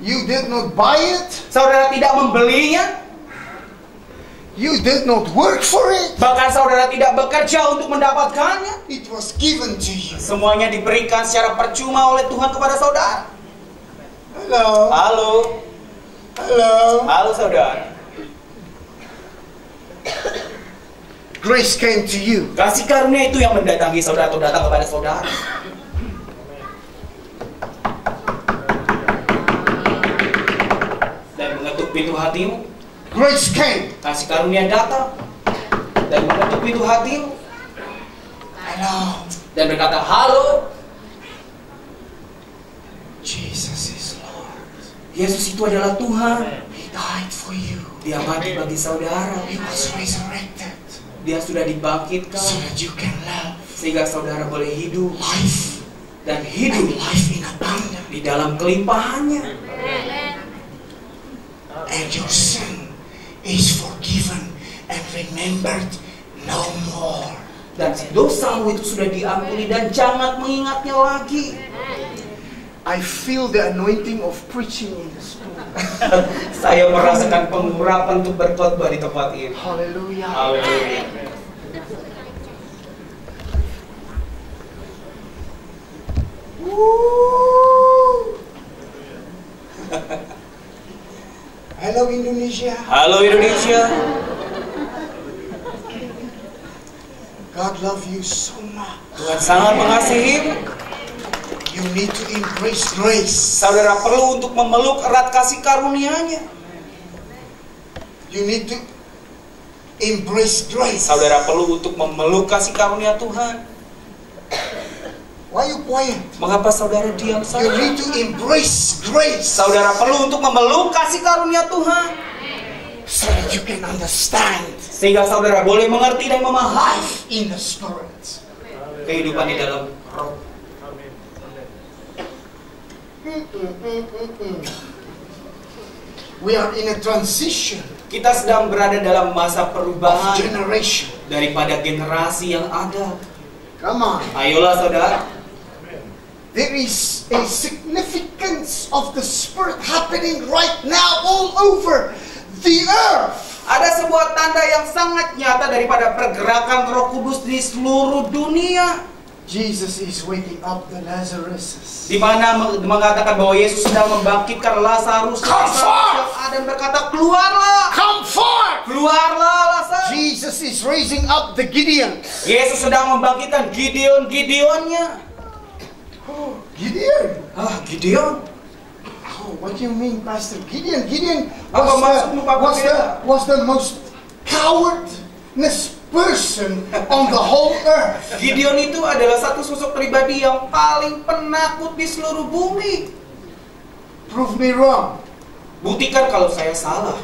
You did not buy it. Saudara tidak membelinya. You did not work for it. Bahkan saudara tidak bekerja untuk mendapatkannya. It was given to you. Semuanya diberikan secara percuma oleh Tuhan kepada saudara. Hello. Halo. Hello. Halo saudara. Grace came to you. Kasih karunia itu yang mendatangi saudara atau datang kepada saudara. Dan mengetuk pintu hatimu. Grace came. Kasih karunia datang dan mengetuk pintu hatimu. Hello. Dan berkata, halo. Jesus is Lord. Yesus itu adalah Tuhan. He died for you. Dia mati bagi saudara. He was resurrected Dia sudah dibangkitkan so that you can live sehingga saudara boleh hidup life dan hidup and life in abundance. di dalam kelimpahannya. And your sin is forgiven and remembered no more. Dan dosamu itu sudah diampuni dan jangan mengingatnya lagi. I feel the anointing of preaching in the spirit. Saya merasakan pengurapan untuk berkhotbah di tempat ini. Hallelujah. Haleluya. Woo. Hello Indonesia. Halo Indonesia. God love you so much. Tuhan sangat mengasihimu. You need to embrace grace. Saudara perlu untuk memeluk erat kasih karunia-Nya. You need to embrace grace. Saudara perlu untuk memeluk kasih karunia Tuhan. Why you quiet? Mengapa saudara diam You saja? need to embrace grace Saudara perlu untuk memeluk kasih karunia Tuhan so that you can understand sehingga saudara boleh mengerti dan memahami life in the spirit. kehidupan di dalam roh. We are in a transition Kita sedang berada dalam masa of perubahan generation. daripada generasi yang ada. Come on. Ayolah saudara. There is a significance of the spirit happening right now all over the earth. Ada sebuah tanda yang sangat nyata daripada pergerakan Roh Kudus di seluruh dunia. Jesus is waking up the Lazarus. Di mana mengatakan bahwa Yesus sedang membangkitkan Lazarus Come forth! dan berkata, keluarlah, Come forth! keluarlah Lazarus. Jesus is raising up the Gideon. Yesus sedang membangkitkan Gideonnya. Oh, Gideon. Gideon. Oh, what do you mean, Pastor? Gideon Apa maksudmu, Pak Pendeta? was the most cowardness person on the whole earth. Gideon itu adalah satu sosok pribadi yang paling penakut di seluruh bumi. Prove me wrong. Buktikan kalau saya salah.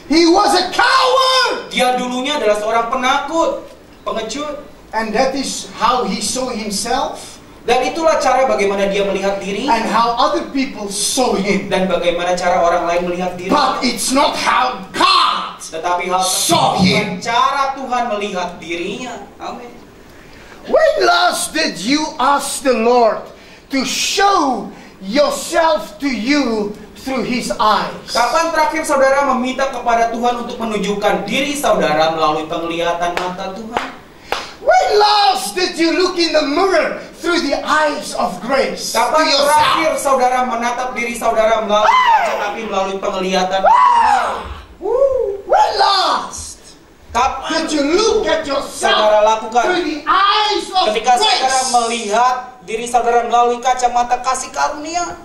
He was a coward. Dia dulunya adalah seorang penakut, pengecut. And that is how he saw himself Dan itulah cara bagaimana dia melihat diri and how other people saw him. dan bagaimana cara orang lain melihat diri. But it's not how God Tetapi hal saw tersebut him. bukan cara Tuhan melihat dirinya. Amin. When last did you ask the Lord to show yourself to you through His eyes? Kapan terakhir saudara meminta kepada Tuhan untuk menunjukkan diri saudara melalui penglihatan mata Tuhan? When last did you look in the mirror through the eyes of grace? To Kapan yourself? terakhir saudara menatap diri saudara melalui kaca tapi melalui penglihatan Tuhan? When last Kapan did you look at saudara yourself lakukan? through the eyes of Ketika saudara grace? melihat diri saudara melalui kacamata kasih karunia,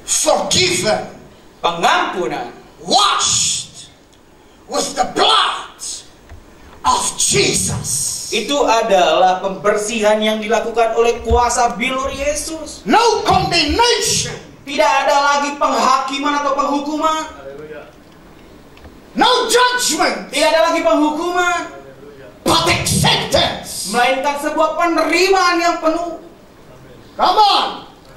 Forgiven, pengampunan, washed with the blood of Jesus. itu adalah pembersihan yang dilakukan oleh kuasa bilur Yesus. No condemnation, Tidak ada lagi penghakiman atau penghukuman. no judgment, Tidak ada lagi penghukuman, but acceptance. melainkan sebuah penerimaan yang penuh. Come on.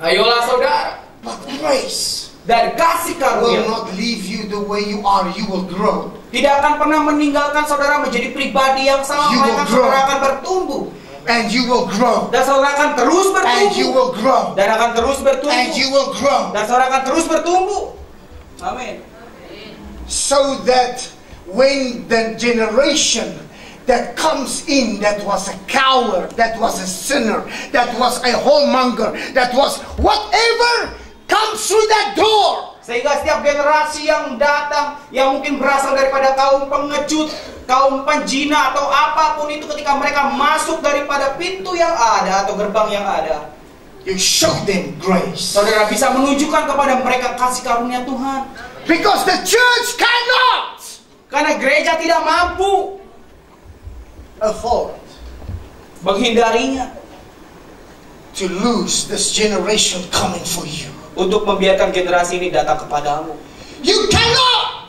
Ayolah saudara. But grace Dan kasih will karunia not leave you the way you are. You will grow. tidak akan pernah meninggalkan saudara menjadi pribadi yang sama, You will melainkan grow. saudara akan bertumbuh. And you will grow. Dan saudara akan terus And you bertumbuh. will grow. Dan akan terus And bertumbuh. you will grow. Dan saudara akan terus bertumbuh. Amin. So that when the generation that comes in, that was a coward, that was a sinner, that was a whoremonger, that was whatever comes through that door, Sehingga setiap generasi yang datang, yang mungkin berasal daripada kaum pengecut, kaum penjina, atau apapun itu, ketika mereka masuk daripada pintu yang ada atau gerbang yang ada, you show them grace. saudara bisa menunjukkan kepada mereka kasih karunia Tuhan. Because the church cannot Karena gereja tidak mampu afford menghindarinya, to lose this generation coming for you. untuk membiarkan generasi ini datang kepadamu. You cannot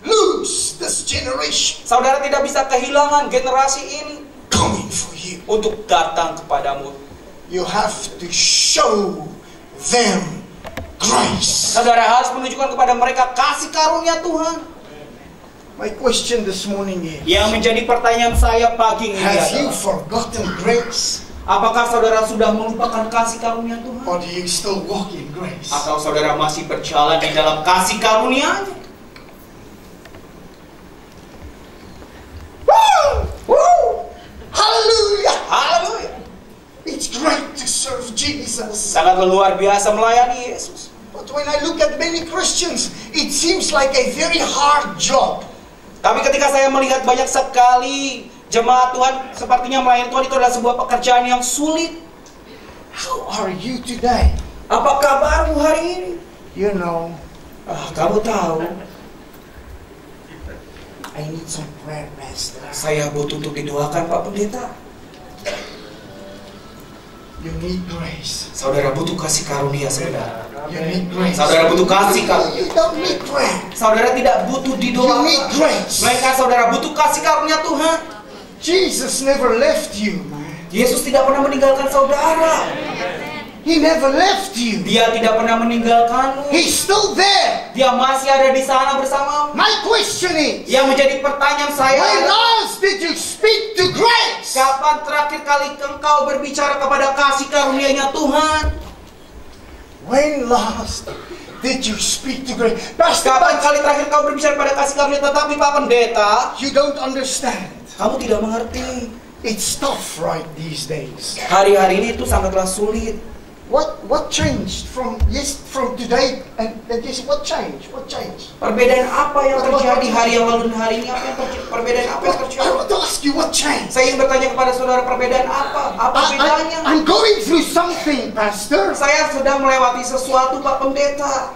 lose this generation Saudara tidak bisa kehilangan generasi ini coming for you. untuk datang kepadamu. You have to show them grace. Saudara harus menunjukkan kepada mereka kasih karunia Tuhan. My question this morning is, Yang menjadi pertanyaan saya pagi ini have you adalah, forgotten grace? apakah saudara sudah melupakan kasih karunia Tuhan? Or do you still walk in grace? Atau saudara masih berjalan di dalam kasih karunia-Nya? Woo! Hallelujah! Haleluya. It's great to serve Jesus. Sangat luar biasa melayani Yesus. But when I look at many Christians, it seems like a very hard job. Tapi ketika saya melihat banyak sekali jemaat Tuhan, sepertinya melayani Tuhan itu adalah sebuah pekerjaan yang sulit. How are you today? Apa kabarmu hari ini? You know, Kamu tahu, I need some prayer, Pastor. saya butuh untuk didoakan Pak Pendeta. You need grace. Saudara butuh kasih karunia, saudara. You need grace. Saudara butuh kasih karunia. You don't need prayer. Saudara tidak butuh You need didoakan, grace. melainkan saudara butuh kasih karunia Tuhan. Jesus never left you, man. Yesus tidak pernah meninggalkan saudara. He never left you. Dia tidak pernah meninggalkanmu. He's still there. Dia masih ada di sana bersamamu. My question is, Yang menjadi pertanyaan saya when adalah, last did you speak to grace? kapan terakhir kali engkau berbicara kepada kasih karunia-Nya Tuhan? When last did you speak to grace? Pastor, Kapan but kali terakhir kau berbicara pada kasih karunia? Tetapi Pak Pendeta, you don't understand. kamu tidak mengerti. It's tough right these days. Hari-hari ini itu sangatlah sulit. What changed from today and yes, what changed? What changed? Perbedaan apa yang terjadi hari yang lalu dan hari ini? Apa yang terjadi? Perbedaan apa yang I terjadi? want to ask you what changed. Saya ingin bertanya kepada saudara, perbedaan apa? Apa bedanya? I'm going through something, Pastor. Saya sedang melewati sesuatu, Pak Pendeta.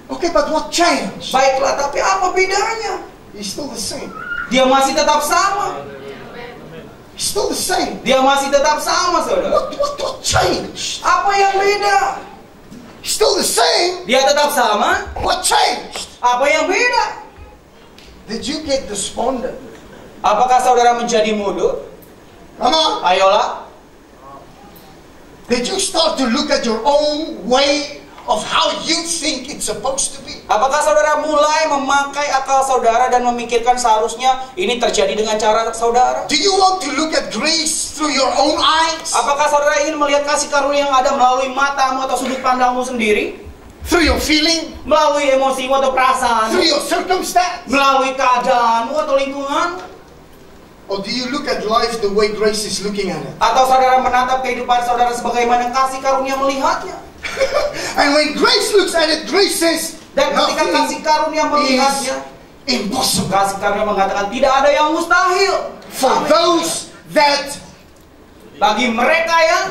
Okay, but what changed? Baiklah, tapi apa bedanya? He's still the same. Dia masih tetap sama. He's still the same. Dia masih tetap sama, saudara. What changed? Apa yang beda? He's still the same. Dia tetap sama. What changed? Apa yang beda? Did you get despondent? Apakah saudara menjadi mundur? Come on. Ayolah. Did you start to look at your own way of how you think it's supposed to be? Apakah saudara mulai memakai akal saudara dan memikirkan seharusnya ini terjadi dengan cara saudara? Do you want to look at grace through your own eyes? Apakah saudara ingin melihat kasih karunia yang ada melalui matamu atau sudut pandangmu sendiri? Through your feeling? Melalui emosimu atau perasaan? Through your circumstance? Melalui keadaanmu atau lingkungan? Or do you look at life the way grace is looking at it? Atau saudara menatap kehidupan saudara sebagaimana kasih karunia melihatnya? And when grace looks at it, grace says, Dan ketika kasih karunia melihatnya, impossible. kasih karunia mengatakan tidak ada yang mustahil. For those that, Bagi mereka yang,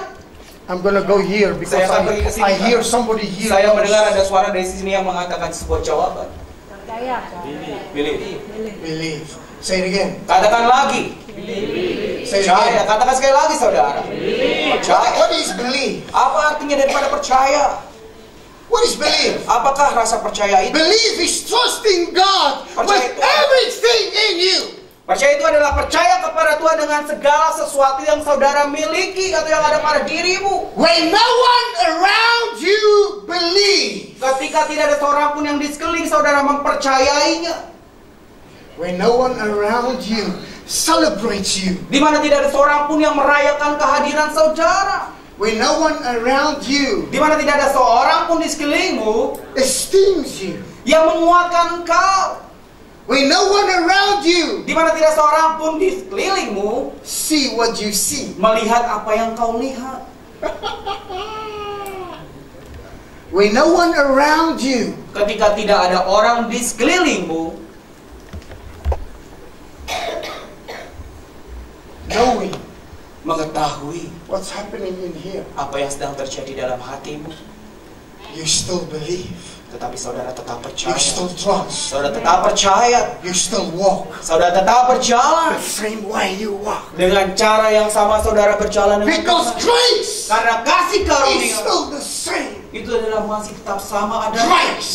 I'm gonna go here because Saya akan pergi ke sini, I hear Pak. somebody here. saya mendengar ada suara dari sini yang mengatakan sebuah jawaban. Percaya. Believe. Believe. Say it again. Katakan lagi. Say it Percaya. again. Katakan sekali lagi, saudara. Percaya. What is believe? Apa artinya daripada percaya? What is believe? Apakah rasa percaya itu? Believe is trusting God with everything in you. Percaya itu adalah percaya kepada Tuhan dengan segala sesuatu yang saudara miliki atau yang ada pada dirimu. When no one around you believe. Ketika tidak ada seorang pun yang di sekeliling saudara mempercayainya. When no one around you celebrates you. Di mana tidak ada seorang pun yang merayakan kehadiran saudara. When no one around you Di mana tidak ada seorang pun di sekelilingmu esteems you. yang menguatkan engkau. When no one around you Di mana tidak seorang pun di sekelilingmu see what you see. melihat apa yang kau lihat. When no one around you Ketika tidak ada orang di sekelilingmu knowing mengetahui what's happening in here, apa yang sedang terjadi dalam hatimu, you still believe. tetapi saudara tetap You percaya. still trust. Saudara tetap percaya. You still walk Saudara tetap berjalan the same way you walk. dengan cara yang sama. Saudara berjalan dengan Because benar. grace Karena kasih is karunia still the same. itu adalah masih tetap sama adanya. Grace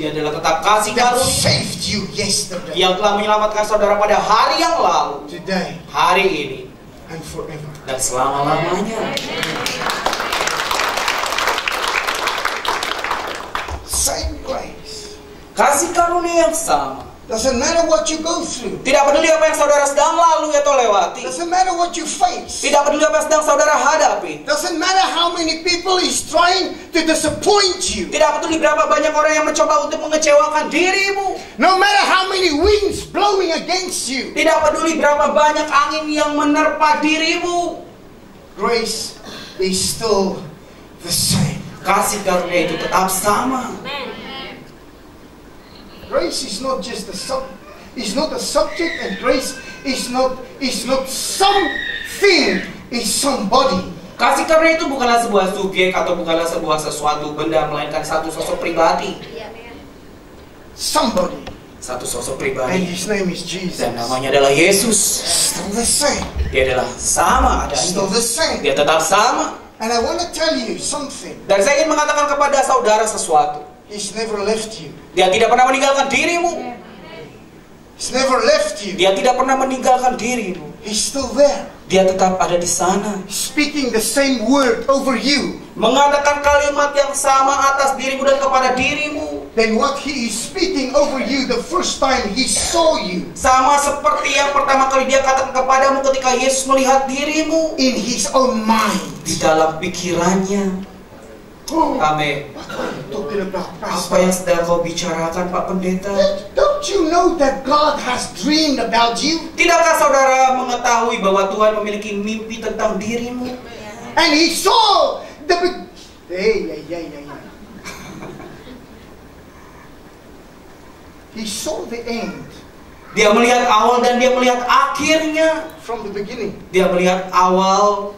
Dia adalah tetap kasih that karunia saved you yesterday, yang telah menyelamatkan saudara pada hari yang lalu, today, hari ini, and forever. dan selama-lamanya. Same grace. Kasih karunia yang sama. Doesn't matter what you go through. Tidak peduli apa yang saudara sedang lalui atau lewati. Doesn't matter what you face. Tidak peduli apa yang sedang saudara hadapi. Doesn't matter how many people is trying to disappoint you. Tidak peduli berapa banyak orang yang mencoba untuk mengecewakan dirimu. No matter how many winds blowing against you. Tidak peduli berapa banyak angin yang menerpa dirimu. Grace is still the same. Kasih karunia itu tetap sama. Grace is not just is not a subject, and grace is not something, is somebody. Kasih karunia itu bukanlah sebuah subjek atau bukanlah sebuah sesuatu benda, melainkan satu sosok pribadi. Somebody. Satu sosok And pribadi. his name is Jesus. Dan namanya adalah Yesus. Still the same. Dia adalah sama Still adanya. the same. Dia tetap sama. And I want to tell you something. Dan saya ingin mengatakan kepada saudara sesuatu. He's never left you. Dia tidak pernah meninggalkan dirimu. He's never left you. Dia tidak pernah meninggalkan dirimu. He's still there. Dia tetap ada di sana. Speaking the same word over you. Mengatakan kalimat yang sama atas dirimu dan kepada dirimu. Than what he is speaking over you the first time he saw you. Sama seperti yang pertama kali dia katakan kepadamu ketika Yesus melihat dirimu. In his own mind. Di dalam pikirannya. Amin. What are you talking about, Apa Pastor? yang sedang kau bicarakan, Pak Pendeta? Don't you know that God has dreamed about you? Tidakkah saudara mengetahui bahwa Tuhan memiliki mimpi tentang dirimu? And he saw the Hey. He saw the end Dia melihat awal dan dia melihat akhirnya. from the beginning. Dia melihat awal,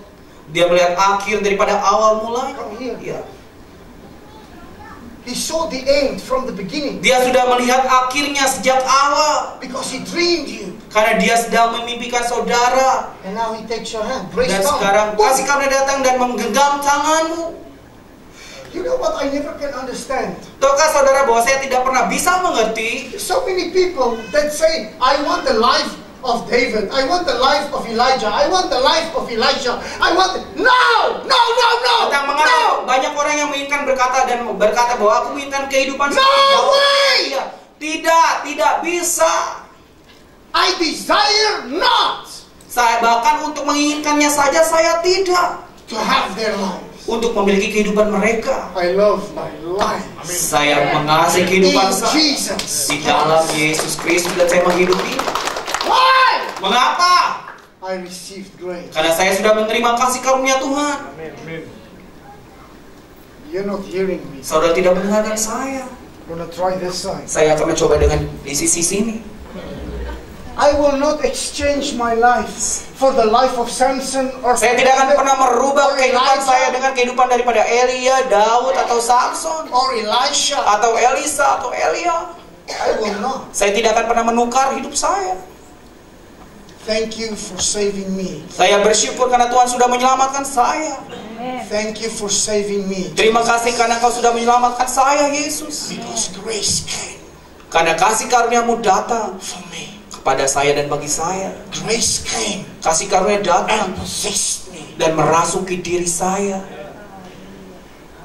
dia melihat akhir daripada awal mulai. Come here. Ya. He saw the end from the beginning Dia sudah melihat akhirnya sejak awal. because he dreamed you. Karena dia sedang memimpikan saudara. And now he takes your hand. Praise Dan God. sekarang kasih karunia datang dan menggenggam tanganmu. You know what I never can understand? Tahukah saudara bahwa saya tidak pernah bisa mengerti? So many people that say, I want the life of David. I want the life of Elijah. I want the life of Elijah. I want... No! Tentang mengapa banyak orang yang menginginkan berkata bahwa aku menginginkan kehidupan seperti Daud. way! Iya. Tidak bisa. I desire not Saya bahkan untuk menginginkannya saja saya tidak. to have their life. Untuk memiliki kehidupan mereka. I love my life. Saya mengasihi In kehidupan saya Jesus. di dalam Yesus Kristus dan saya menghidupi. Why? Mengapa? I received grace. Karena saya sudah menerima kasih karunia Tuhan. You're not hearing me. Saudara tidak mendengarkan saya. Wanna try this side? Saya akan mencoba dengan di sisi sini. I will not exchange my life for the life of Samson or Saya tidak akan pernah merubah or kehidupan Elijah, saya dengan kehidupan daripada Elia, Daud, atau Samson, or Elisha. atau Elisa, atau Elia. I will not. Saya tidak akan pernah menukar hidup saya. Thank you for saving me. Saya bersyukur karena Tuhan sudah menyelamatkan saya. Thank you for saving me. Terima kasih karena Kau sudah menyelamatkan saya, Yesus. Because grace came Karena kasih karuniamu datang for me. kepada saya dan bagi saya. Grace came Kasih karunia datang and possessed me. dan merasuki diri saya.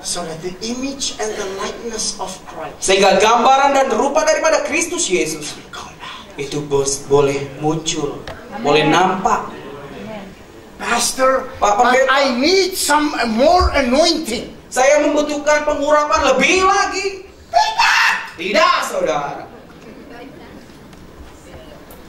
So that the image and the likeness of Christ Sehingga gambaran dan rupa daripada Kristus Yesus come out. itu boleh muncul. boleh nampak. Pastor, Pak but Pendeta, I need some more anointing. saya membutuhkan pengurapan lebih lagi. Tidak, saudara.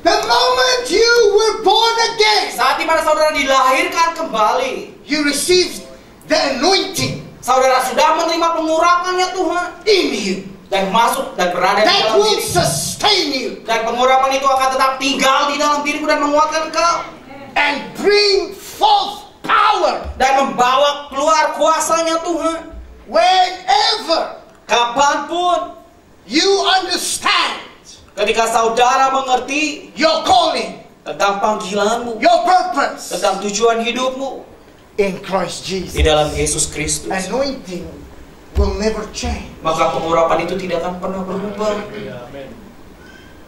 The moment you were born again, Saat dimana saudara dilahirkan kembali, you received the anointing saudara sudah menerima pengurapannya Tuhan in you dan masuk dan berada di that dalam will diri. sustain you Dan pengurapan itu akan tetap tinggal di dalam dirimu dan menguatkan kau and bring forth power dan membawa keluar kuasanya Tuhan. whenever Kapanpun you understand ketika saudara mengerti your calling, tentang panggilanmu, your purpose tentang tujuan hidupmu in Christ di Jesus. dalam Yesus Kristus, Anointing will never change. maka pengurapan itu tidak akan pernah berubah.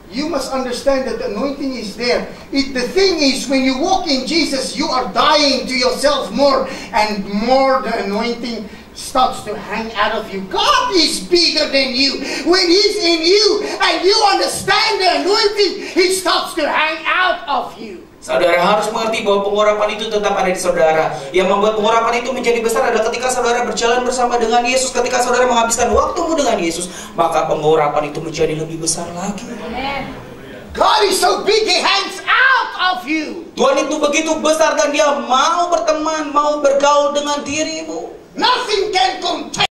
You must understand that the anointing is there. The thing is, when you walk in Jesus, you are dying to yourself more and more. The anointing starts to hang out of you. God is bigger than you. When He's in you and you understand the anointing, He starts to hang out of you. Saudara harus mengerti bahwa pengurapan itu tetap ada di saudara. Yang membuat pengurapan itu menjadi besar adalah ketika saudara berjalan bersama dengan Yesus. Ketika saudara menghabiskan waktumu dengan Yesus, maka pengurapan itu menjadi lebih besar lagi. God is so big, He hangs out of you. Tuhan itu begitu besar dan Dia mau berteman, mau bergaul dengan dirimu. Nothing can contain